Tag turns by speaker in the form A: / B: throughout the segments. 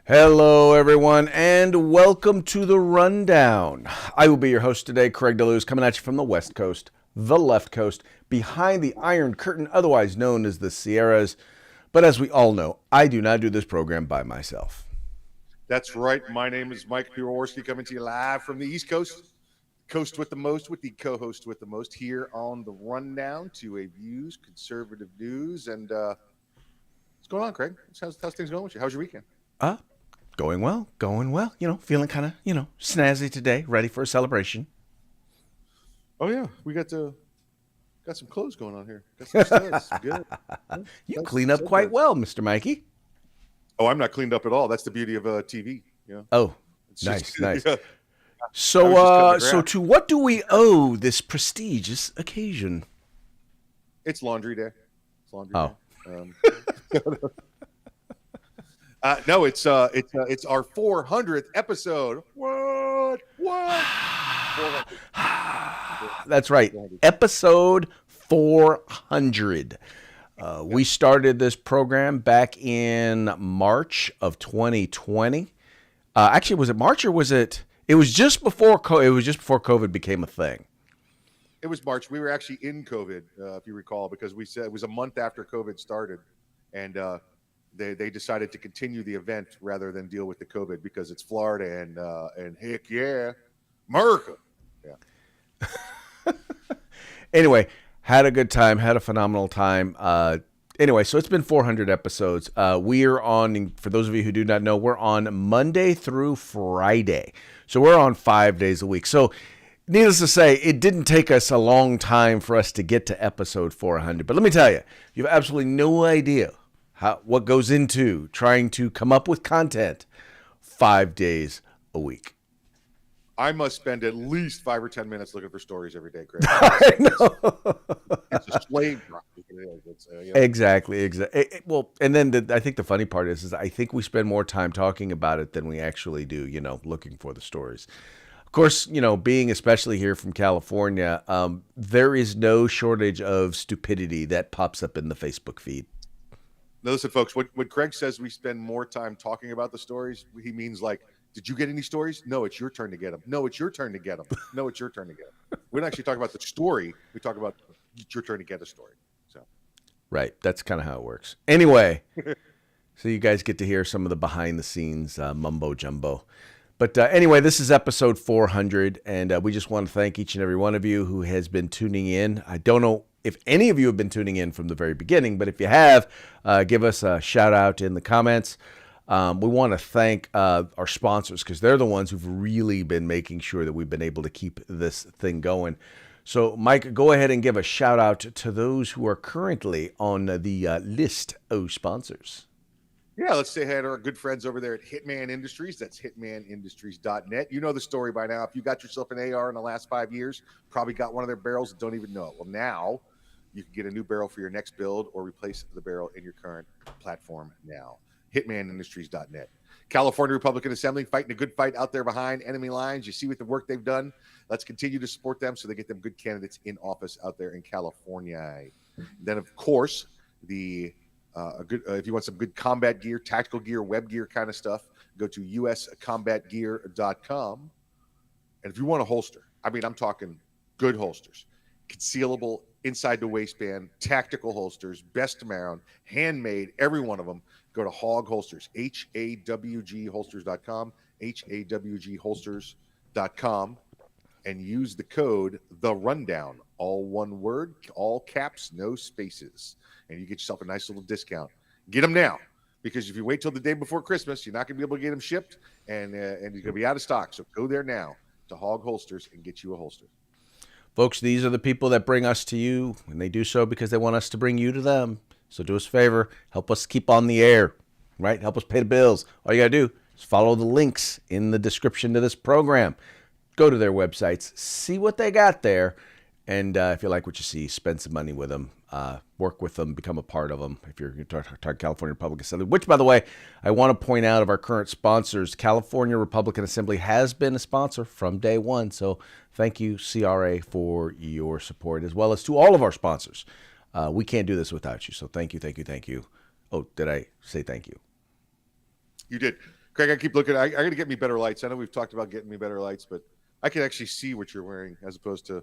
A: Hello, everyone, and welcome to the Rundown. I will be your host today, Craig DeLuz, coming at you from the West Coast, the left coast, behind the Iron Curtain, otherwise known as the Sierras. But as we all know, I do not do this program by myself.
B: That's right. My name is Mike Piorski, coming to you live from the East Coast, coast with the most, with the co-host with the most, here on the Rundown, 2A Views, conservative news. And what's going on, Craig? How's things going with you? How's your weekend?
A: Uh, Going well, going well. Feeling kind of, snazzy today, ready for a celebration.
B: Oh yeah, we got some clothes going on here. Got some studs. Good.
A: You clean up quite well, Mr. Mikey.
B: Oh, I'm not cleaned up at all. That's the beauty of TV. Yeah.
A: Oh,
B: It's
A: nice,
B: just,
A: nice.
B: yeah.
A: So to what do we owe this prestigious occasion?
B: It's laundry day. It's laundry
A: Oh.
B: day. No, it's our 400th episode. What? 400.
A: That's right. Episode 400. We started this program back in March of 2020. Actually, was it March or was it? It was just before COVID became a thing.
B: It was March. We were actually in COVID, if you recall, because we said it was a month after COVID started, and they decided to continue the event rather than deal with the COVID because it's Florida and heck yeah, America. Yeah.
A: Anyway, had a good time, had a phenomenal time. Anyway, so it's been 400 episodes. We are on, for those of you who do not know, we're on Monday through Friday. So we're on 5 days a week. So needless to say, it didn't take us a long time for us to get to episode 400. But let me tell you, you have absolutely no idea what goes into trying to come up with content 5 days a week.
B: I must spend at least 5 or 10 minutes looking for stories every day, Craig.
A: I know.
B: It's a slave drop.
A: Exactly. Well, and then I think the funny part is I think we spend more time talking about it than we actually do, looking for the stories. Of course, being especially here from California, there is no shortage of stupidity that pops up in the Facebook feed.
B: Now, listen, folks, when Craig says we spend more time talking about the stories, he means like, did you get any stories? No, it's your turn to get them. No, it's your turn to get them. No, it's your turn to get them. We don't actually talk about the story. We talk about it's your turn to get a story. So,
A: right. That's kind of how it works. Anyway, so you guys get to hear some of the behind the scenes mumbo jumbo. But anyway, this is episode 400, and we just want to thank each and every one of you who has been tuning in. I don't know if any of you have been tuning in from the very beginning, but if you have, give us a shout out in the comments. We want to thank our sponsors because they're the ones who've really been making sure that we've been able to keep this thing going. So, Mike, go ahead and give a shout out to those who are currently on the list of sponsors.
B: yeah, let's say hi to our good friends over there at Hitman Industries. That's hitmanindustries.net. You know the story by now. If you got yourself an AR in the last 5 years, probably got one of their barrels and don't even know it. Well, now you can get a new barrel for your next build or replace the barrel in your current platform now. Hitmanindustries.net. California Republican Assembly fighting a good fight out there behind enemy lines. You see with the work they've done. Let's continue to support them so they get them good candidates in office out there in California. Then, of course, if you want some good combat gear, tactical gear, web gear kind of stuff, go to uscombatgear.com. And if you want a holster, I'm talking good holsters, concealable inside the waistband, tactical holsters, best mount, handmade, every one of them. Go to Hog Holsters, HAWGholsters.com, HAWGholsters.com, and use the code The Rundown, all one word, all caps, no spaces, and you get yourself a nice little discount. Get them now, because if you wait till the day before Christmas, you're not going to be able to get them shipped, and you're going to be out of stock. So go there now to Hog Holsters and get you a holster.
A: Folks, these are the people that bring us to you, and they do so because they want us to bring you to them. So do us a favor, help us keep on the air, right? Help us pay the bills. All you got to do is follow the links in the description to this program. Go to their websites, see what they got there, and if you like what you see, spend some money with them, work with them, become a part of them if you're talking California Republican Assembly, which, by the way, I want to point out of our current sponsors, California Republican Assembly has been a sponsor from day one. So thank you, CRA, for your support, as well as to all of our sponsors. We can't do this without you. So thank you, thank you, thank you. Oh, did I say thank you?
B: You did. Craig, I keep looking. I got to get me better lights. I know we've talked about getting me better lights, but I can actually see what you're wearing as opposed to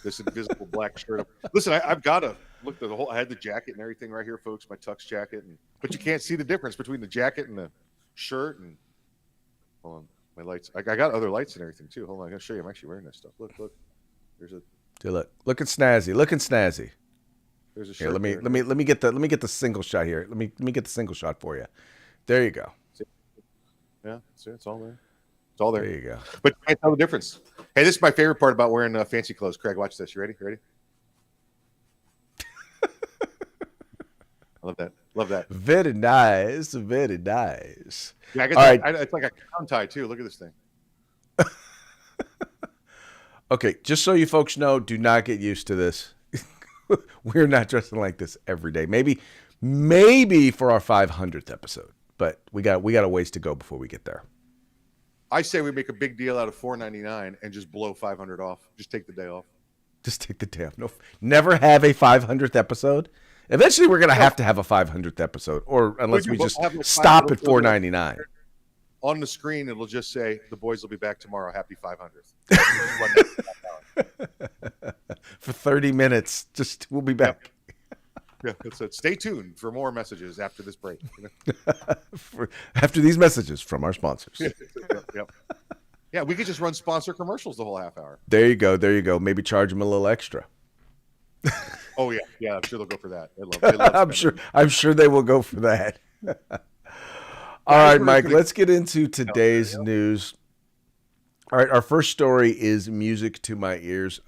B: this invisible black shirt. Listen, I've got to look at the whole. I had the jacket and everything right here, folks. My tux jacket, but you can't see the difference between the jacket and the shirt. And hold on, my lights. I got other lights and everything too. Hold on, I'm gonna show you. I'm actually wearing this stuff. Look. There's a.
A: Dude, looking snazzy. Looking snazzy.
B: There's a shirt.
A: Here, let me get the single shot here. Let me get the single shot for you. There you go.
B: Yeah, see, it's all there. It's all there.
A: There you go.
B: But you can't tell the difference. Hey, this is my favorite part about wearing fancy clothes. Craig, watch this. You ready? I love that.
A: Very nice. Very nice.
B: Yeah, I guess
A: all right.
B: it's like a crown tie too. Look at this thing.
A: Okay, just so you folks know, do not get used to this. We're not dressing like this every day. Maybe for our 500th episode, but we got a ways to go before we get there.
B: I say we make a big deal out of $4.99 and just blow 500 off. Just take the day off.
A: Just take the day off. No, never have a 500th episode. Eventually, we're gonna have to have a 500th episode, or unless we just stop at $4.99.
B: On the screen, it'll just say, "The boys will be back tomorrow. Happy 500th."
A: For 30 minutes. We'll be back.
B: Yeah, that's it. Stay tuned for more messages after this break.
A: After these messages from our sponsors.
B: Yep. Yeah, we could just run sponsor commercials the whole half hour.
A: There you go. Maybe charge them a little extra.
B: Oh yeah. I'm sure they'll go for that. They love
A: I'm sure they will go for that. All right, Mike, let's get into today's news. All right, our first story is music to my ears.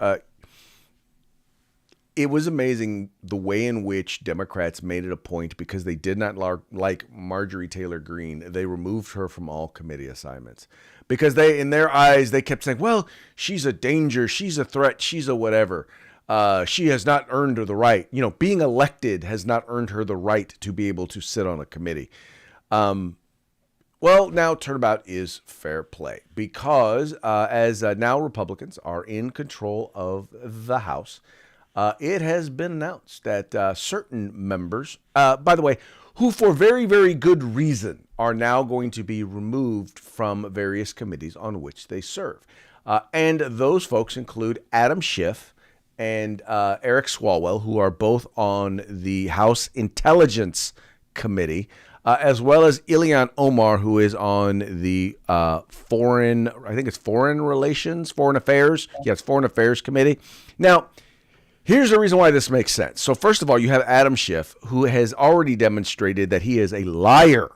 A: It was amazing the way in which Democrats made it a point, because they did not like Marjorie Taylor Greene. They removed her from all committee assignments because in their eyes, they kept saying, well, she's a danger, she's a threat, she's a whatever. She has not earned her the right. Being elected has not earned her the right to be able to sit on a committee. Well, now turnabout is fair play, because as now Republicans are in control of the House, it has been announced that certain members, by the way, who for very, very good reason are now going to be removed from various committees on which they serve. And those folks include Adam Schiff and Eric Swalwell, who are both on the House Intelligence Committee, as well as Ilhan Omar, who is on the Foreign Affairs Committee. Now, here's the reason why this makes sense. So first of all, you have Adam Schiff, who has already demonstrated that he is a liar.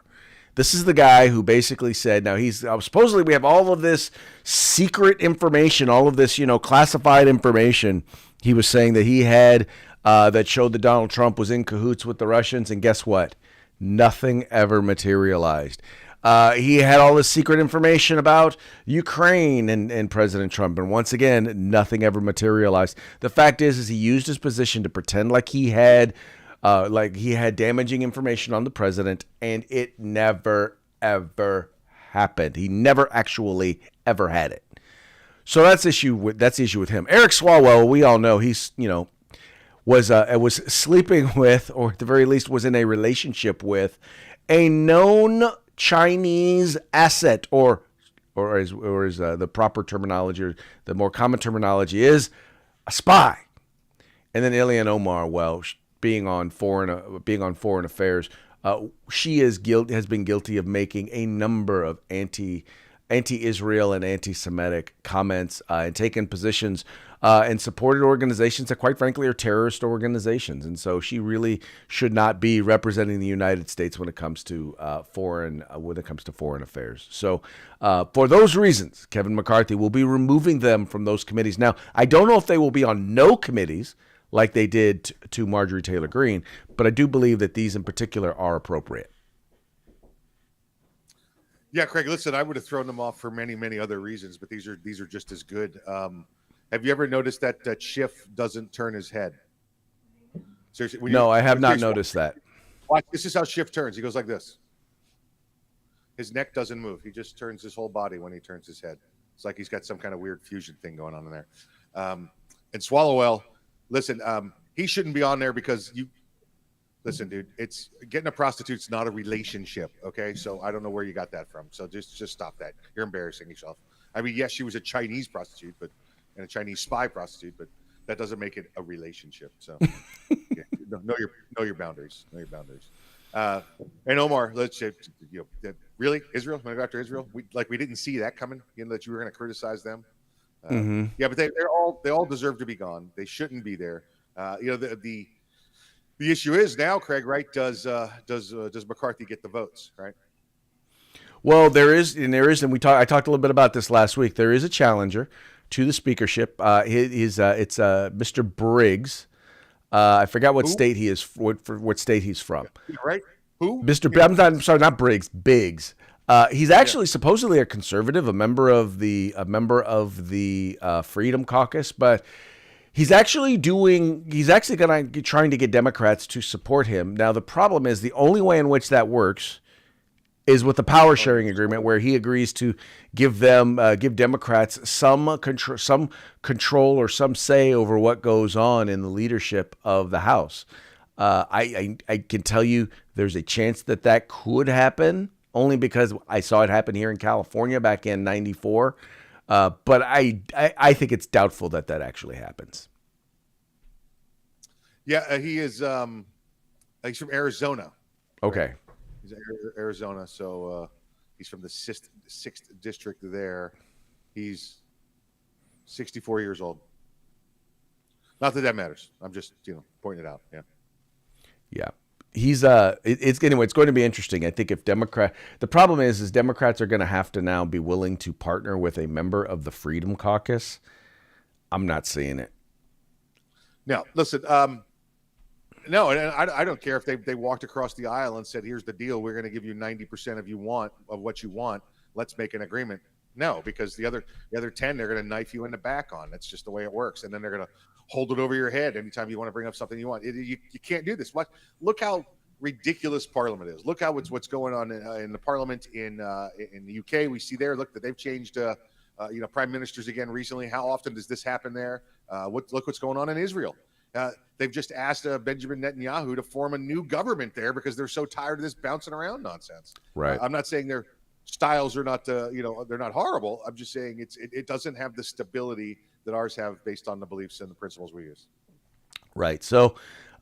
A: This is the guy who basically said, now he's supposedly we have all of this secret information, all of this, classified information. He was saying that he had that showed that Donald Trump was in cahoots with the Russians. And guess what? Nothing ever materialized. He had all this secret information about Ukraine and President Trump. And once again, nothing ever materialized. The fact is he used his position to pretend like he had damaging information on the president, and it never, ever happened. He never actually ever had it. So that's the issue with him. Eric Swalwell, we all know he's, was sleeping with, or at the very least was in a relationship with, a known Chinese asset, or as the proper terminology, or the more common terminology is a spy. And then Ilhan Omar, being on foreign affairs, she has been guilty of making a number of anti-Israel and anti-Semitic comments, and taken positions and supported organizations that, quite frankly, are terrorist organizations. And so she really should not be representing the United States when it comes to foreign affairs. So for those reasons, Kevin McCarthy will be removing them from those committees. Now, I don't know if they will be on no committees like they did to Marjorie Taylor Greene, but I do believe that these in particular are appropriate.
B: Yeah, Craig, listen, I would have thrown them off for many, many other reasons, but these are just as good. Have you ever noticed that Schiff doesn't turn his head? Seriously,
A: no, I have not noticed that.
B: Watch, this is how Schiff turns. He goes like this. His neck doesn't move. He just turns his whole body when he turns his head. It's like he's got some kind of weird fusion thing going on in there. And Swalwell, listen, he shouldn't be on there because Listen, dude, it's getting a prostitute's not a relationship. Okay, so I don't know where you got that from. So just stop that. You're embarrassing yourself. I mean, yes, she was a Chinese prostitute, and a Chinese spy prostitute, but that doesn't make it a relationship. So yeah, know your boundaries. Know your boundaries. And Omar, let's really Israel. Want to go after Israel? We didn't see that coming. That you were going to criticize them. Yeah, but they all deserve to be gone. They shouldn't be there. The issue is now, Craig, right? Does McCarthy get the votes, right?
A: Well, there is, and I talked a little bit about this last week. There is a challenger to the speakership. It's Mr. Briggs. I forgot what state he is. What state he's from?
B: Right? Who?
A: I'm sorry, not Briggs. Biggs. He's actually supposedly a conservative, a member of the Freedom Caucus, but he's actually trying to get Democrats to support him. Now, the problem is the only way in which that works is with the power sharing agreement, where he agrees to give Democrats some control or some say over what goes on in the leadership of the House. I can tell you there's a chance that could happen, only because I saw it happen here in California back in '94. But I think it's doubtful that actually happens.
B: Yeah, he is. He's from Arizona.
A: Okay.
B: Right? He's Arizona, so he's from the sixth district there. He's 64 years old. Not that matters. I'm just pointing it out. Yeah.
A: Yeah. He's it's going to be interesting. I think if the problem is Democrats are going to have to now be willing to partner with a member of the Freedom Caucus. I'm not seeing it.
B: No, listen, no, and I don't care if they walked across the aisle and said, "Here's the deal: we're going to give you 90% of what you want. Let's make an agreement." No, because the other 10 they're going to knife you in the back on. That's just the way it works, and then they're going to hold it over your head anytime you want to bring up something you want. You can't do this. Look how ridiculous Parliament is. Look how what's going on in the Parliament in the UK. We see there. Look that they've changed prime ministers again recently. How often does this happen there? Look what's going on in Israel. They've just asked Benjamin Netanyahu to form a new government there because they're so tired of this bouncing around nonsense.
A: Right.
B: I'm not saying their styles are not, they're not horrible. I'm just saying it doesn't have the stability that ours have based on the beliefs and the principles we use.
A: Right. So,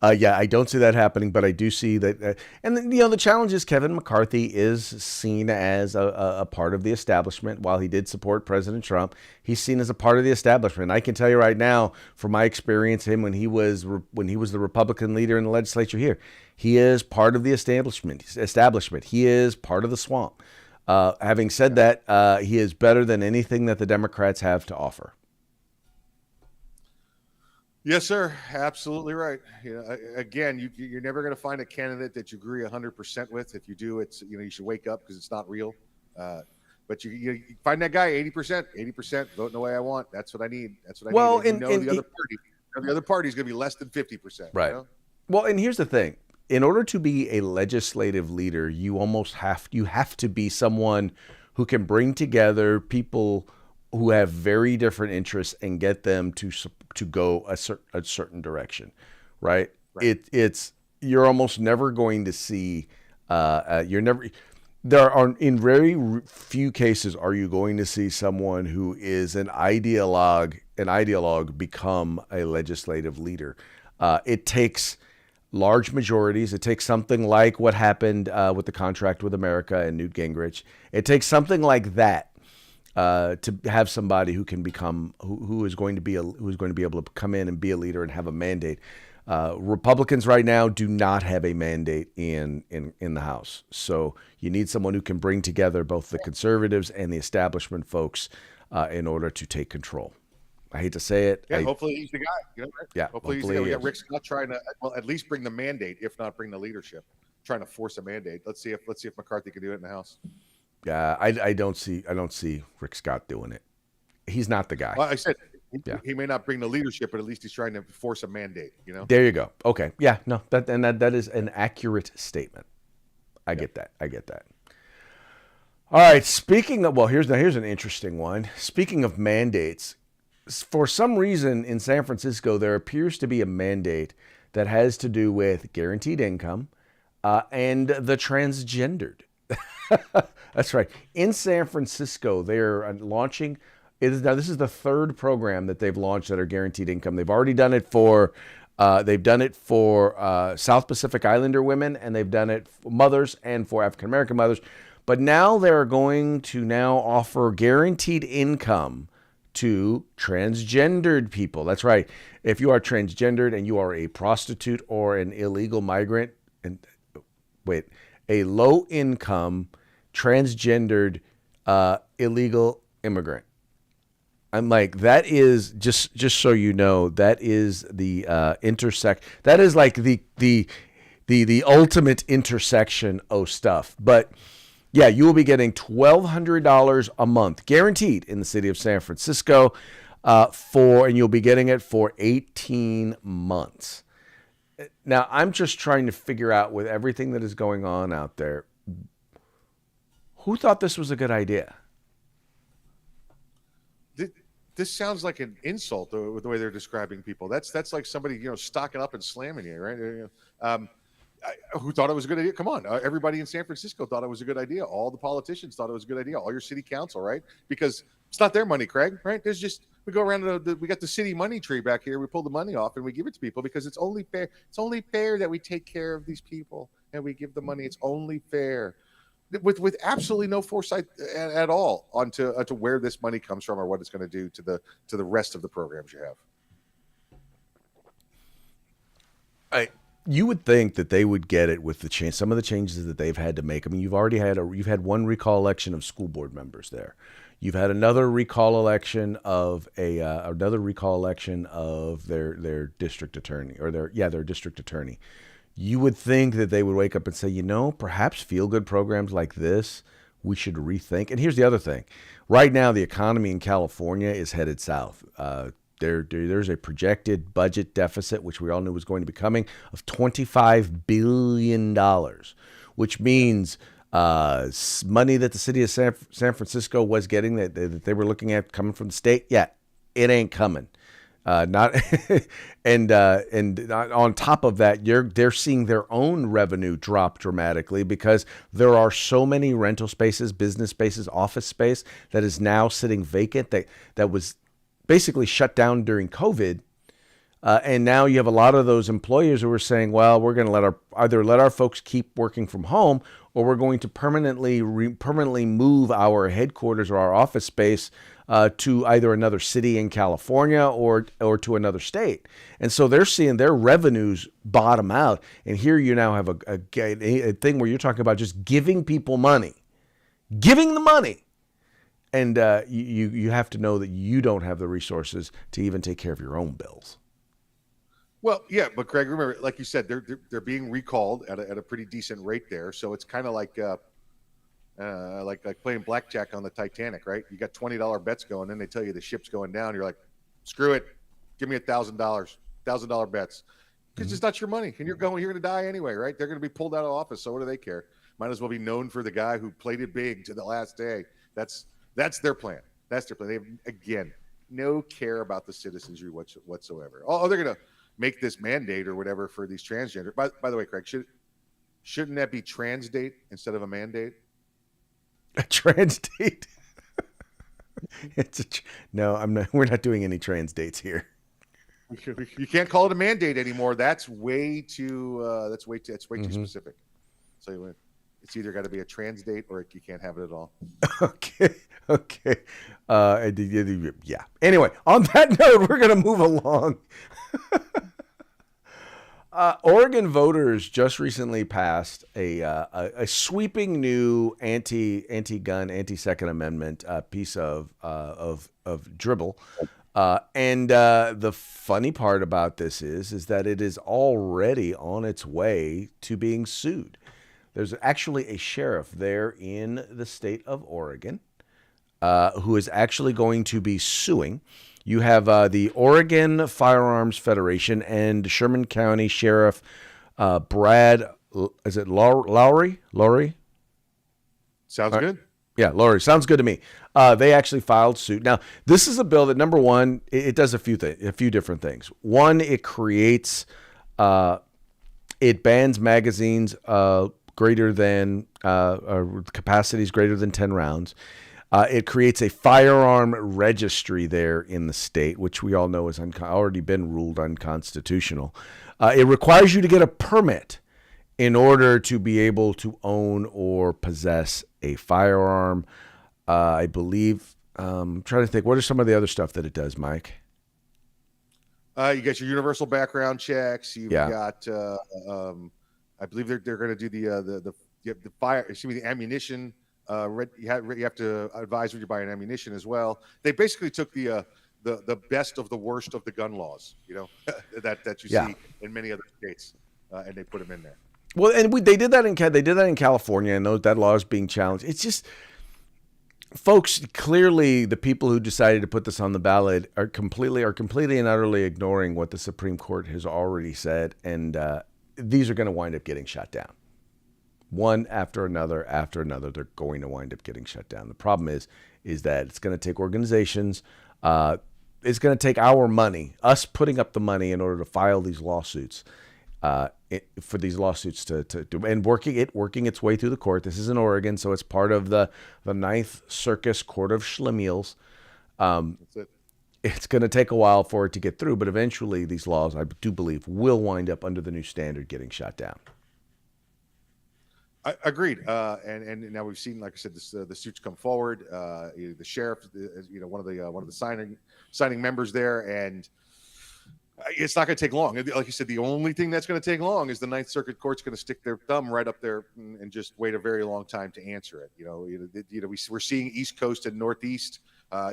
A: I don't see that happening, but I do see that. And the challenge is Kevin McCarthy is seen as a part of the establishment. While he did support President Trump, he's seen as a part of the establishment. I can tell you right now, from my experience, him when he was the Republican leader in the legislature here, he is part of the establishment. He is part of the swamp. Having said that, he is better than anything that the Democrats have to offer.
B: Yes, sir. Absolutely right. Again, you're never going to find a candidate that you agree 100% with. If you do, it's you should wake up because it's not real. But you find that guy 80%, voting the way I want. That's what I need. That's what I need. And the other party is going to be less than 50%.
A: Right. Well, and here's the thing: in order to be a legislative leader, you have to be someone who can bring together people who have very different interests and get them to go a certain direction, right? You're almost never going to see there are in very few cases are you going to see someone who is an ideologue become a legislative leader. It takes large majorities. It takes something like what happened with the Contract with America and Newt Gingrich. It takes something like that to have somebody who can become who is going to be able to come in and be a leader and have a mandate. Republicans right now do not have a mandate in the House, so you need someone who can bring together both the conservatives and the establishment folks in order to take control. I hate to say it.
B: Yeah, hopefully he's the guy. Right?
A: Yeah,
B: hopefully he's the guy. We got Rick Scott trying to at least bring the mandate, if not bring the leadership, trying to force a mandate. Let's see if McCarthy can do it in the House.
A: I don't see Rick Scott doing it. He's not the guy.
B: Well, I said he may not bring the leadership, but at least he's trying to force a mandate.
A: There you go. Okay, yeah, no, that is an accurate statement. I get that. All right. Speaking of, here's an interesting one. Speaking of mandates, for some reason in San Francisco there appears to be a mandate that has to do with guaranteed income and the transgendered. That's right. In San Francisco, they're launching. Now, this is the third program that they've launched that are guaranteed income. They've already done it for South Pacific Islander women, and they've done it for mothers and for African American mothers. But now they're going to now offer guaranteed income to transgendered people. That's right. If you are transgendered and you are a prostitute or an illegal migrant, and a low income transgendered illegal immigrant. I'm like, that is just so you know, that is the that is like the ultimate intersection of stuff. But yeah, you will be getting $1,200 a month guaranteed in the city of San Francisco and you'll be getting it for 18 months. Now, I'm just trying to figure out, with everything that is going on out there, who thought this was a good idea?
B: This sounds like an insult with the way they're describing people. That's like somebody, stocking up and slamming you, right? Who thought it was a good idea? Come on, everybody in San Francisco thought it was a good idea. All the politicians thought it was a good idea. All your city council, right? Because it's not their money, Craig, right? We go around we got the city money tree back here. We pull the money off and we give it to people because it's only fair. It's only fair that we take care of these people and we give the money. It's only fair, with absolutely no foresight at all onto where this money comes from or what it's going to do to the rest of the programs you have.
A: You would think that they would get it with some of the changes that they've had to make. I mean, you've had one recall election of school board members there. You've had another recall election of their district attorney their district attorney. You would think that they would wake up and say, perhaps feel-good programs like this, we should rethink. And here's the other thing. Right now, the economy in California is headed south. There's a projected budget deficit, which we all knew was going to be coming, of $25 billion, which means money that the city of San Francisco was getting that they were looking at coming from the state. Yeah, it ain't coming. And on top of that, they're seeing their own revenue drop dramatically because there are so many rental spaces, business spaces, office space that is now sitting vacant that was basically shut down during COVID. And now you have a lot of those employers who are saying, well, we're going to either let our folks keep working from home, or we're going to permanently move our headquarters or our office space to either another city in California or to another state. And so they're seeing their revenues bottom out. And here you now have a thing where you're talking about just giving people money, giving the money. And you have to know that you don't have the resources to even take care of your own bills.
B: Well, yeah, but Craig, remember, like you said, they're being recalled at a pretty decent rate there. So it's kind of like playing blackjack on the Titanic, right? You got $20 bets going, then they tell you the ship's going down. You're like, screw it, give me $1,000 bets, because it's not your money, and you're going to die anyway, right? They're going to be pulled out of office, so what do they care? Might as well be known for the guy who played it big to the last day. That's their plan. That's their plan. They have, again, no care about the citizenry whatsoever. Oh, they're going to make this mandate or whatever for these transgender. By the way, Craig, shouldn't that be trans date instead of a mandate?
A: A trans date? No, I'm not. We're not doing any trans dates here.
B: You can't call it a mandate anymore. That's way too. That's way too specific. So it's either got to be a trans date or you can't have it at all.
A: Okay. Yeah. Anyway, on that note, we're gonna move along. Oregon voters just recently passed a sweeping new anti-gun, anti-Second Amendment piece of dribble, and the funny part about this is that it is already on its way to being sued. There's actually a sheriff there in the state of Oregon who is actually going to be suing. You have the Oregon Firearms Federation and Sherman County Sheriff Brad, is it Lowry?
B: Sounds good.
A: Yeah, Lowry. Sounds good to me. They actually filed suit. Now, this is a bill that, number one, it does a few different things. One, it creates It bans magazines greater than capacities greater than 10 rounds. It creates a firearm registry there in the state, which we all know has already been ruled unconstitutional. It requires you to get a permit in order to be able to own or possess a firearm. I believe, I'm trying to think, what are some of the other stuff that it does, Mike?
B: You got your universal background checks. You've
A: Yeah.
B: got, I believe they're going to do the fire. Excuse me, the ammunition. You have to advise when you're buying ammunition as well. They basically took the best of the worst of the gun laws, you know, that you see in many other states, and they put them in there.
A: Well, and they did that in California, and that law is being challenged. It's just, folks, clearly the people who decided to put this on the ballot are completely and utterly ignoring what the Supreme Court has already said, and these are going to wind up getting shut down. One after another, they're going to wind up getting shut down. The problem is that it's going to take organizations. It's going to take our money, us putting up the money in order to file these lawsuits. For these lawsuits to do, and working its way through the court. This is in Oregon, so it's part of the Ninth Circus Court of Schlemiels.
B: That's it.
A: It's going to take a while for it to get through, but eventually these laws, I do believe, will wind up under the new standard getting shut down.
B: Agreed. And now we've seen, like I said, the suits come forward. The sheriff, one of the signing members there, and it's not going to take long. Like you said, the only thing that's going to take long is the Ninth Circuit Court's going to stick their thumb right up there and just wait a very long time to answer it. We're seeing East Coast and Northeast,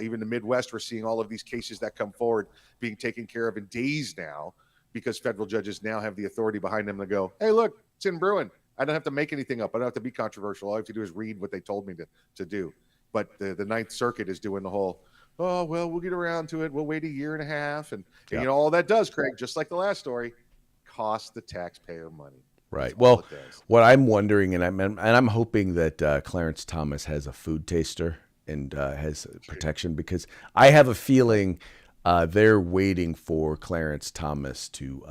B: even the Midwest. We're seeing all of these cases that come forward being taken care of in days now, because federal judges now have the authority behind them to go, hey, look, it's in Bruin. I don't have to make anything up. I don't have to be controversial. All I have to do is read what they told me to do. But the Ninth Circuit is doing the whole, oh, well, we'll get around to it. We'll wait a year and a half. And all that does, Craig, just like the last story, cost the taxpayer money.
A: Right. Well, what I'm wondering, and I'm hoping that Clarence Thomas has a food taster and has protection, because I have a feeling they're waiting for Clarence Thomas to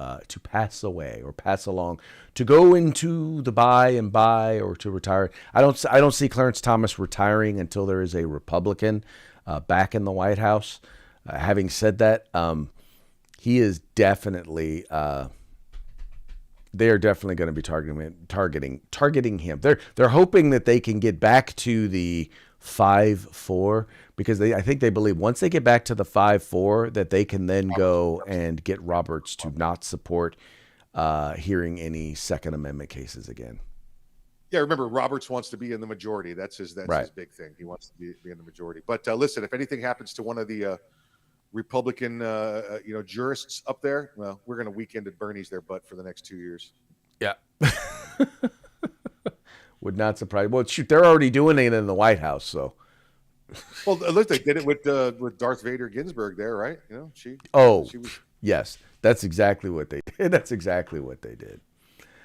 A: pass away or pass along, to go into the by or to retire. I don't see Clarence Thomas retiring until there is a Republican back in the White House. Having said that, he is definitely. They are definitely going to be targeting him. They're hoping that they can get back to the 5-4, because I think they believe once they get back to the 5-4 that they can then go and get Roberts to not support hearing any Second Amendment cases again.
B: Yeah, remember, Roberts wants to be in the majority. That's his big thing. He wants to be in the majority. But listen, if anything happens to one of the Republican jurists up there, well, we're going to weekend at Bernie's their butt for the next 2 years.
A: Yeah. Would not surprise. Well, shoot, they're already doing it in the White House, so.
B: Well, look, they did it with Darth Vader Ginsburg there, right? She was.
A: Yes, that's exactly what they did. That's exactly what they did.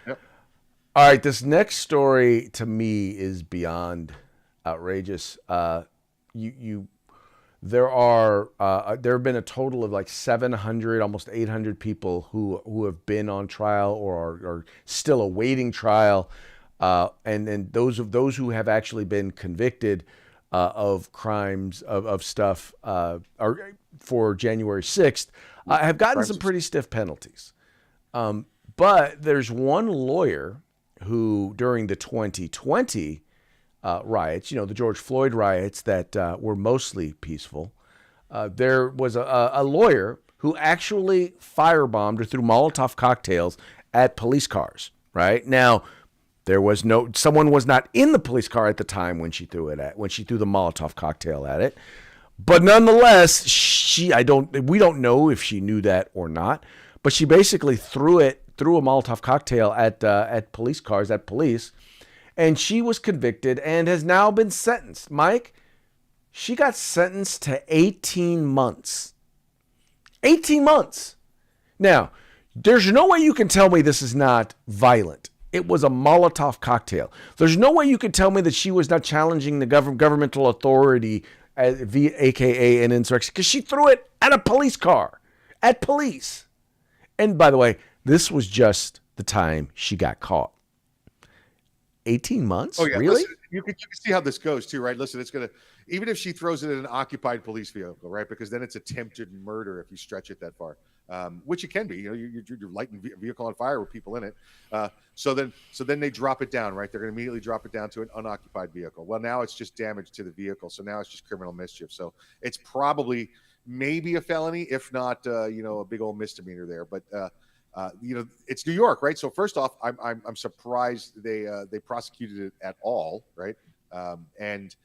B: Yep.
A: All right, this next story to me is beyond outrageous. There have been a total of like 700, almost 800 people who have been on trial or are still awaiting trial. And those who have actually been convicted of crimes of stuff for January 6th have gotten some pretty stiff penalties. But there's one lawyer who, during the 2020 riots, the George Floyd riots that were mostly peaceful, there was a lawyer who actually firebombed or threw Molotov cocktails at police cars. Right now, someone was not in the police car at the time when she threw the Molotov cocktail at it. But nonetheless, we don't know if she knew that or not, but she basically threw a Molotov cocktail at police cars, at police, and she was convicted and has now been sentenced. Mike, she got sentenced to 18 months. 18 months. Now, there's no way you can tell me this is not violent. It was a Molotov cocktail. There's no way you could tell me that she was not challenging the governmental authority, aka an insurrection, because she threw it at a police car, at police. And by the way, This was just the time she got caught. 18 months?
B: Oh yeah,
A: Really?
B: listen, you can see how this goes too, right? Listen, it's gonna, even if she throws it in an occupied police vehicle, right? Because then it's attempted murder if you stretch it that far, which it can be. You know, you're lighting a vehicle on fire with people in it. So then they drop it down, right? They're gonna immediately drop it down to an unoccupied vehicle. Well, now it's just damage to the vehicle, so now it's just criminal mischief. So it's probably maybe a felony, if not, a big old misdemeanor there, but. It's New York, right? So first off, I'm surprised they prosecuted it at all, right? And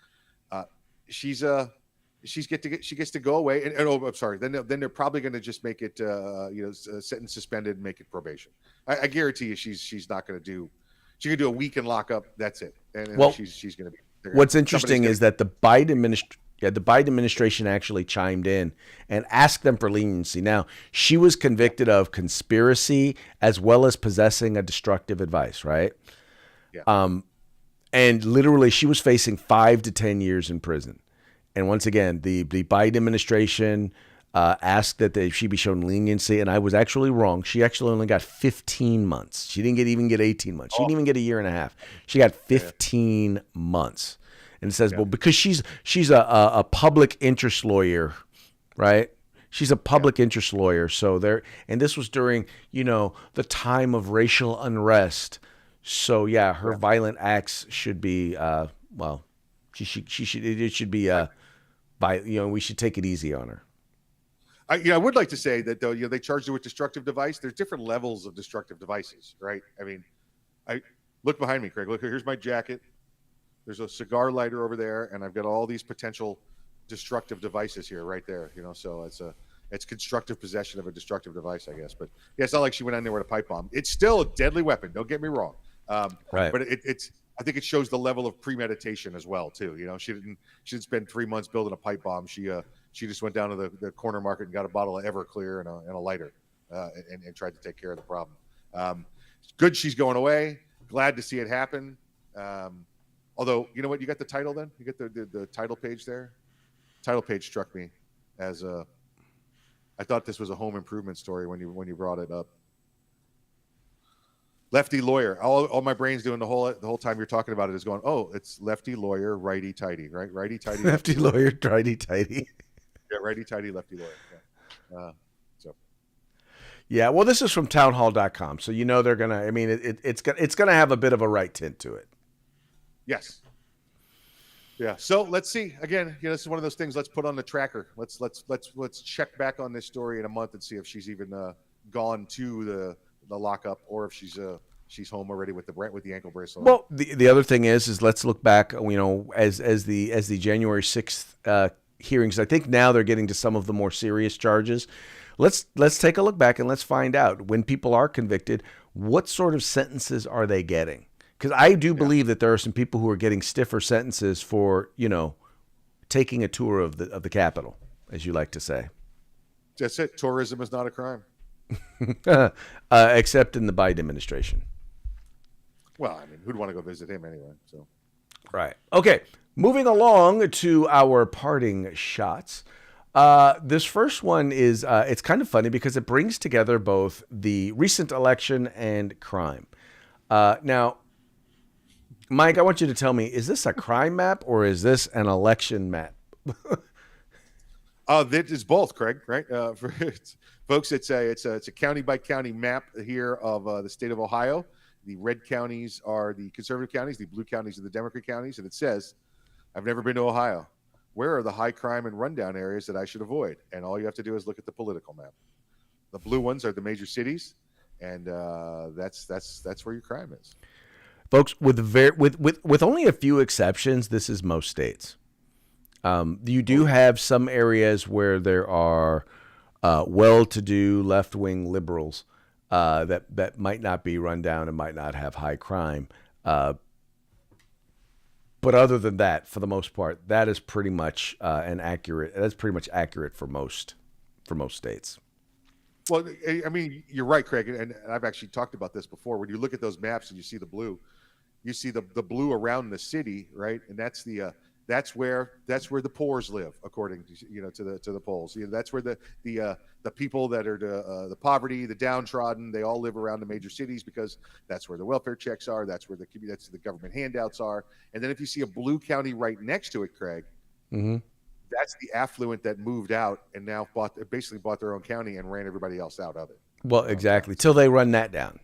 B: she gets to go away, and oh, I'm sorry. Then they're probably going to just make it, sentence suspended, and make it probation. I guarantee you, she's not going to do. She can do a week in lockup. That's it. And
A: Well,
B: she's going to be.
A: what's interesting is that the Biden administration actually chimed in and asked them for leniency. Now, she was convicted of conspiracy as well as possessing a destructive device, right?
B: Yeah.
A: And literally, she was facing 5 to 10 years in prison. And once again, the Biden administration asked that she be shown leniency, and I was actually wrong. She actually only got 15 months. She didn't even get 18 months. She didn't even get a year and a half. She got 15 months. And it says, well, because she's a public interest lawyer, right? She's a public interest lawyer. So and this was during, the time of racial unrest. So yeah, her violent acts should be, it should be, we should take it easy on her.
B: I would like to say that though, they charged her with destructive device. There's different levels of destructive devices, right? I mean, I look behind me, Craig. Look, here's my jacket. There's a cigar lighter over there, and I've got all these potential destructive devices here, right there. So it's constructive possession of a destructive device, I guess. But yeah, it's not like she went in there with a pipe bomb. It's still a deadly weapon. Don't get me wrong.
A: Right.
B: But I think it shows the level of premeditation as well, too. She didn't spend 3 months building a pipe bomb. She just went down to the corner market and got a bottle of Everclear and a lighter, and tried to take care of the problem. Good, she's going away. Glad to see it happen. Although, you know what? You got the title then? You get the title page there? Title page struck me as I thought this was a home improvement story when you brought it up. Lefty lawyer. All my brain's doing the whole time you're talking about it is going, oh, it's lefty lawyer, righty tighty, right? Righty tighty.
A: Lefty lawyer, righty tighty.
B: Yeah, righty tighty, lefty lawyer. Yeah.
A: Yeah, well, this is from townhall.com. So they're going to, it's going to have a bit of a right tint to it.
B: Yes. Yeah. So let's see. Again, this is one of those things. Let's put on the tracker. Let's check back on this story in a month and see if she's even gone to the lockup, or if she's home already with the ankle bracelet.
A: Well, the other thing is let's look back. As the January 6th hearings, I think now they're getting to some of the more serious charges. Let's take a look back and let's find out, when people are convicted, what sort of sentences are they getting? Because I do believe that there are some people who are getting stiffer sentences for, taking a tour of the Capitol, as you like to say.
B: That's it. Tourism is not a crime.
A: Except in the Biden administration.
B: Well, who'd want to go visit him anyway? So,
A: right. Okay. Moving along to our parting shots. This first one is it's kind of funny because it brings together both the recent election and crime. Now, Mike, I want you to tell me, is this a crime map or is this an election map?
B: That is both, Craig. Right, folks. It's a county by county map here of the state of Ohio. The red counties are the conservative counties. The blue counties are the Democrat counties. And it says, "I've never been to Ohio. Where are the high crime and rundown areas that I should avoid?" And all you have to do is look at the political map. The blue ones are the major cities, and that's where your crime is.
A: Folks, with only a few exceptions, this is most states. You do have some areas where there are well-to-do left-wing liberals that might not be run down and might not have high crime. But other than that, for the most part, that is pretty much accurate for most states.
B: Well, you're right, Craig, and I've actually talked about this before. When you look at those maps and you see the blue, you see the blue around the city, right? And that's That's where the poors live, according to to the polls. That's where the people that are the poverty, the downtrodden, they all live around the major cities because that's where the welfare checks are. That's where that's the government handouts are. And then if you see a blue county right next to it, Craig,
A: Mm-hmm.
B: that's the affluent that moved out and now basically bought their own county and ran everybody else out of it.
A: Well, exactly. Till they run that down.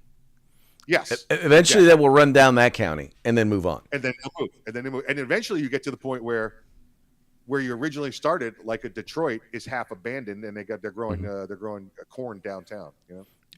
B: Yes.
A: Eventually, they will run down that county and then move on.
B: And then they'll move. And then they move. And eventually, you get to the point where you originally started, like a Detroit, is half abandoned, and they're growing corn downtown.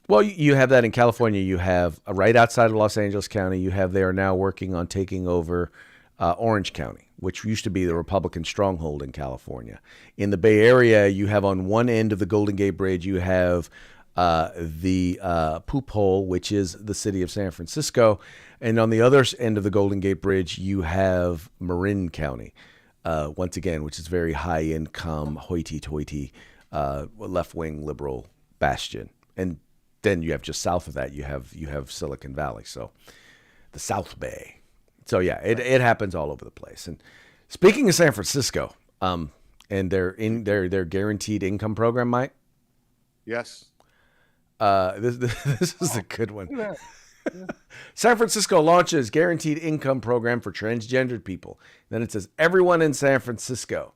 A: Well, you have that in California. You have right outside of Los Angeles County. You have they are now working on taking over Orange County, which used to be the Republican stronghold in California. In the Bay Area, you have on one end of the Golden Gate Bridge, you have the Poop Hole, which is the city of San Francisco. And on the other end of the Golden Gate Bridge, you have Marin County, once again, which is very high income, hoity-toity, left-wing liberal bastion. And then you have just south of that, you have Silicon Valley. So the South Bay. So yeah, it happens all over the place. And speaking of San Francisco, and their guaranteed income program, Mike.
B: Yes.
A: This is a good one. Yeah. San Francisco launches guaranteed income program for transgendered people. Then it says everyone in San Francisco,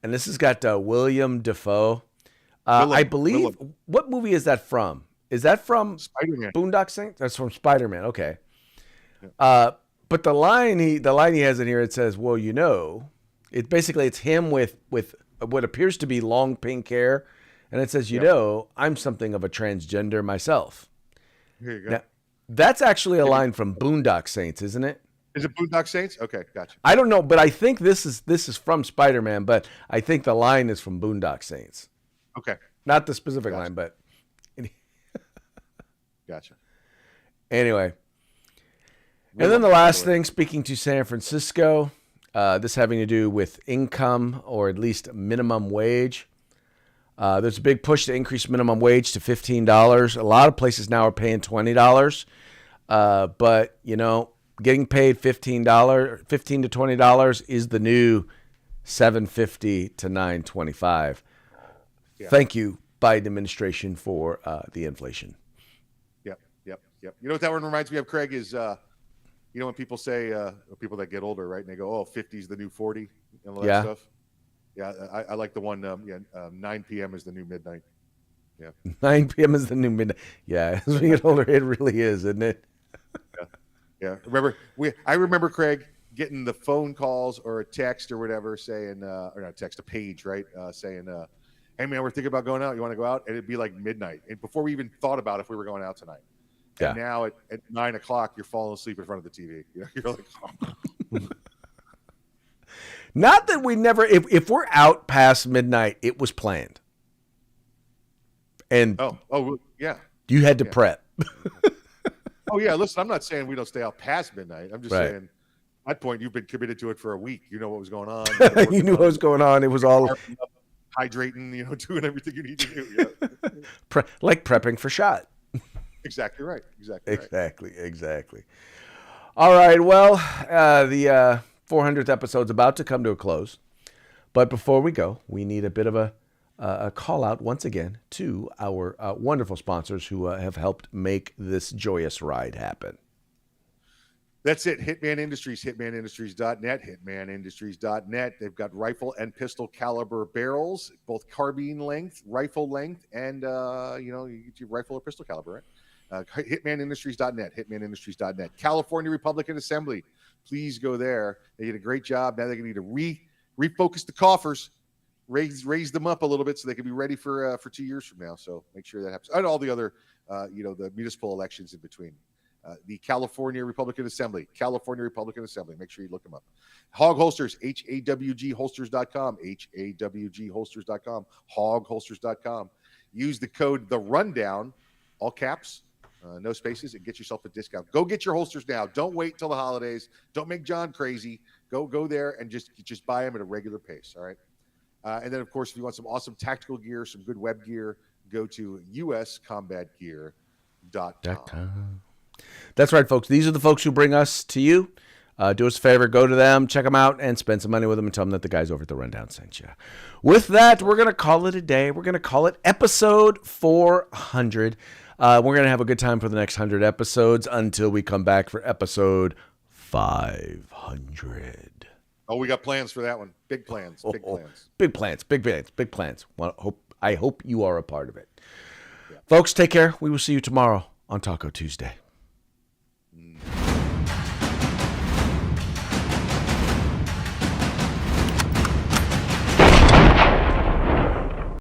A: and this has got William Dafoe. I believe. What movie is that from? Is that from
B: Spider-Man?
A: Boondock Saints? That's from Spider-Man. Okay. Yeah. But the line he has in here, it says, "Well, it's him with what appears to be long pink hair." And it says, I'm something of a transgender myself.
B: Here you go.
A: Now, that's actually a line from Boondock Saints, isn't it?
B: Is it Boondock Saints? Okay, gotcha.
A: I don't know, but I think this is from Spider-Man, but I think the line is from Boondock Saints.
B: Okay.
A: Not the specific line, but.
B: Gotcha.
A: Anyway. And then the last thing, speaking to San Francisco, this having to do with income or at least minimum wage. There's a big push to increase minimum wage to $15. A lot of places now are paying $20. But, getting paid $15 to $20 is the new $7.50 to $9.25. Yeah. Thank you, Biden administration, for the inflation.
B: Yep. You know what that one reminds me of, Craig, is when people say, people that get older, right? And they go, 50 is the new 40 and all that stuff. Yeah, I like the one. 9 p.m. is the new midnight. Yeah,
A: 9 p.m. is the new midnight. Yeah, as we get older, it really is, isn't it?
B: Yeah. I remember Craig getting the phone calls or a text or whatever saying, or not a text, a page, right? Saying, "Hey man, we're thinking about going out. You want to go out?" And it'd be like midnight, and before we even thought about if we were going out tonight. Yeah. And now at 9 o'clock, you're falling asleep in front of the TV. You're like. Oh.
A: Not that we never, if we're out past midnight, it was planned. And
B: yeah,
A: you had to prep.
B: Oh yeah, listen, I'm not saying we don't stay out past midnight. I'm just saying at that point you've been committed to it for a week. You know what was going on.
A: You knew what was going on. It was all
B: hydrating, doing everything you need to do. Yeah.
A: Like prepping for shot.
B: Exactly right.
A: Exactly. All right. Well, the 400th episode's about to come to a close. But before we go, we need a bit of a call out once again to our wonderful sponsors who have helped make this joyous ride happen.
B: That's it. Hitman Industries, hitmanindustries.net, hitmanindustries.net. They've got rifle and pistol caliber barrels, both carbine length, rifle length, and, you get your rifle or pistol caliber, right? Hitmanindustries.net, hitmanindustries.net. California Republican Assembly. Please go there. They did a great job. Now they're going to need to refocus the coffers, raise them up a little bit so they can be ready for 2 years from now. So make sure that happens. And all the other, the municipal elections in between. The California Republican Assembly. Make sure you look them up. Hog Holsters, HAWGholsters.com, HAWGholsters.com, hogholsters.com. Use the code The Rundown, all caps. No spaces, and get yourself a discount. Go get your holsters now. Don't wait till the holidays. Don't make John crazy. Go there and just buy them at a regular pace. All right. And then, of course, if you want some awesome tactical gear, some good web gear, go to uscombatgear.com.
A: That's right, folks. These are the folks who bring us to you. Do us a favor, go to them, check them out, and spend some money with them and tell them that the guys over at The Rundown sent you. With that, we're going to call it a day. We're going to call it episode 400. We're going to have a good time for the next 100 episodes until we come back for episode 500.
B: Oh, we got plans for that one. Big plans. Big plans.
A: Big plans. Big plans. Big plans. I hope you are a part of it. Yeah. Folks, take care. We will see you tomorrow on Taco Tuesday.